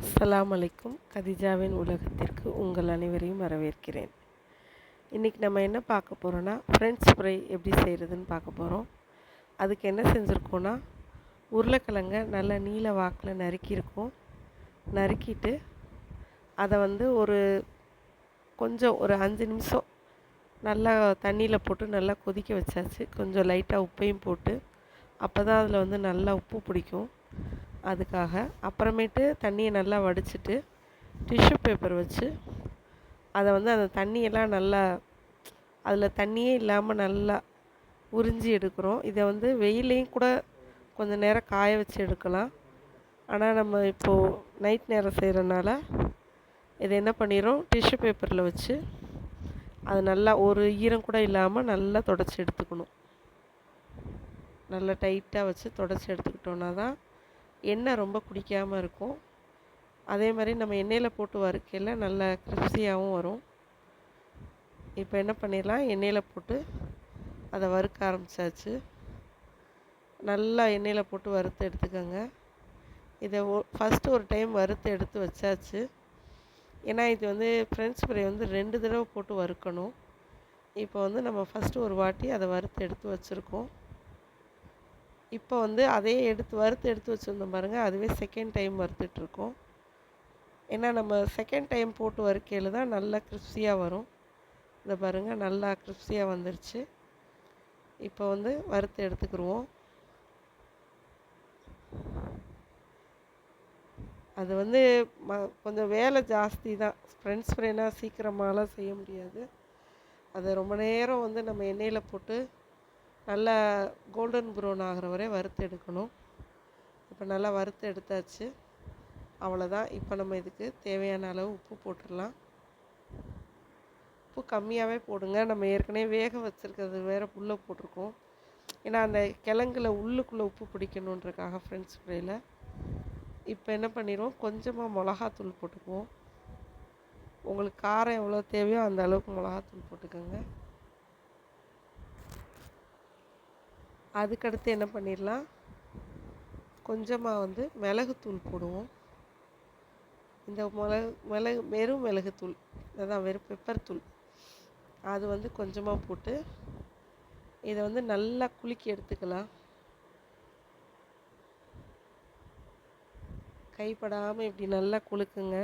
அஸ்ஸலாமு அலைக்கும். கதிஜாவின் உலகத்திற்கு உங்கள் அனைவரையும் வரவேற்கிறேன். இன்றைக்கி நம்ம என்ன பார்க்க போகிறோன்னா, ஃப்ரெஞ்ச் ஃப்ரை எப்படி செய்கிறதுன்னு பார்க்க போகிறோம். அதுக்கு என்ன செஞ்சுருக்கோன்னா, உருளைக்கிழங்க நல்லா நீல வாக்கில் நறுக்கியிருக்கோம். நறுக்கிட்டு அதை ஒரு 5 நிமிஷம் நல்லா தண்ணியில் போட்டு நல்லா கொதிக்க வச்சாச்சு. கொஞ்சம் லைட்டாக உப்பையும் போட்டு, அப்போ தான் அதில் நல்லா உப்பு பிடிக்கும். அதுக்காக அப்புறமேட்டு தண்ணியை நல்லா வடிச்சிட்டு டிஷ்யூ பேப்பர் வச்சு அதை அந்த தண்ணியெல்லாம் நல்லா அதில் தண்ணியே இல்லாமல் நல்லா உறிஞ்சி எடுக்கிறோம். இதை வெயிலையும் கூட கொஞ்சம் நேரம் காய வச்சு எடுக்கலாம். ஆனால் நம்ம இப்போது நைட் நேரம் செய்கிறனால இதை என்ன பண்ணிடுறோம், டிஷ்யூ பேப்பரில் வச்சு அது நல்லா ஒரு ஈரம் கூட இல்லாமல் நல்லா தொடச்சி எடுத்துக்கணும். நல்லா டைட்டாக வச்சு தொடச்சி எடுத்துக்கிட்டோன்னா தான் எண்ணெய் ரொம்ப குடிக்காமல் இருக்கும். அதே மாதிரி நம்ம எண்ணெயில் போட்டு வறுக்கையில் நல்லா கிரிப்ஸியாகவும் வரும். இப்போ என்ன பண்ணிடலாம், எண்ணெயில் போட்டு அதை வறுக்க ஆரம்பித்தாச்சு. நல்லா எண்ணெயில் போட்டு வறுத்து எடுத்துக்கோங்க. இதை ஃபஸ்ட்டு ஒரு டைம் வறுத்து எடுத்து வச்சாச்சு. ஏன்னா இது ஃப்ரெஞ்ச் ஃப்ரை 2 தடவை போட்டு வறுக்கணும். இப்போ நம்ம ஃபஸ்ட்டு ஒரு வாட்டி அதை வறுத்து எடுத்து வச்சுருக்கோம். இப்போ அதே வறுத்து எடுத்து வச்சுருந்தோம் பாருங்கள், அதுவே செகண்ட் டைம் வறுத்துட்ருக்கோம். ஏன்னா நம்ம செகண்ட் டைம் போட்டு வறுக்கையில் தான் நல்லா கிரிப்ஸியாக வரும். இதை பாருங்கள், நல்லா கிரிப்ஸியாக வந்துருச்சு. இப்போ வறுத்து எடுத்துக்கிடுவோம். அது கொஞ்சம் வேலை ஜாஸ்தி தான். ஃப்ரெஞ்ச் ஃப்ரைனா சீக்கிரமாலாம் செய்ய முடியாது. அதை ரொம்ப நேரம் நம்ம எண்ணெயில் போட்டு நல்லா கோல்டன் ப்ரௌன் ஆகிற வரை வறுத்து எடுக்கணும். இப்போ நல்லா வறுத்து எடுத்தாச்சு. அவ்வளோதான். இப்போ நம்ம இதுக்கு தேவையான அளவு உப்பு போட்டுடலாம். உப்பு கம்மியாகவே போடுங்க. நம்ம ஏற்கனவே வேக வச்சுருக்கிறது வேறு உள்ளே போட்டிருக்கோம். ஏன்னா அந்த கிழங்குல உள்ளுக்குள்ளே உப்பு பிடிக்கணுன்றக்காக ஃப்ரெஞ்ச் ஃப்ரையில். இப்போ என்ன பண்ணிடுவோம், கொஞ்சமாக மிளகாத்தூள் போட்டுக்குவோம். உங்களுக்கு காரம் எவ்வளோ தேவையோ அந்த அளவுக்கு மிளகாத்தூள் போட்டுக்கோங்க. அதுக்கடுத்து என்ன பண்ணிடலாம், கொஞ்சமாக மிளகுத்தூள் போடுவோம். இந்த வெறும் மிளகுத்தூள், அதான் வெறும் பெப்பர் தூள், அது கொஞ்சமாக போட்டு இதை நல்லா குலுக்கி எடுத்துக்கலாம். கைப்படாமல் இப்படி நல்லா குலுக்குங்க.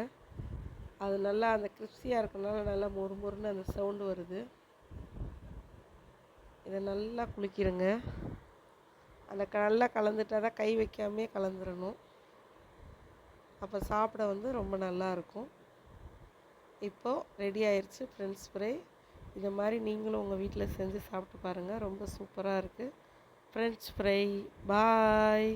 அது நல்லா அந்த கிரிப்ஸியாக இருக்கனால நல்லா மொறுமொறுன்னு அந்த சவுண்டு வருது. இதை நல்லா குலுக்கிடுங்க. அந்த நல்லா கலந்துட்டால் தான், கை வைக்காமே கலந்துடணும். அப்போ சாப்பிட ரொம்ப நல்லாயிருக்கும். இப்போது ரெடி ஆயிடுச்சு ஃப்ரெஞ்ச் ஃப்ரை. இதை மாதிரி நீங்களும் உங்கள் வீட்டில் செஞ்சு சாப்பிட்டு பாருங்கள். ரொம்ப சூப்பராக இருக்குது ஃப்ரெஞ்ச் ஃப்ரை. பாய்.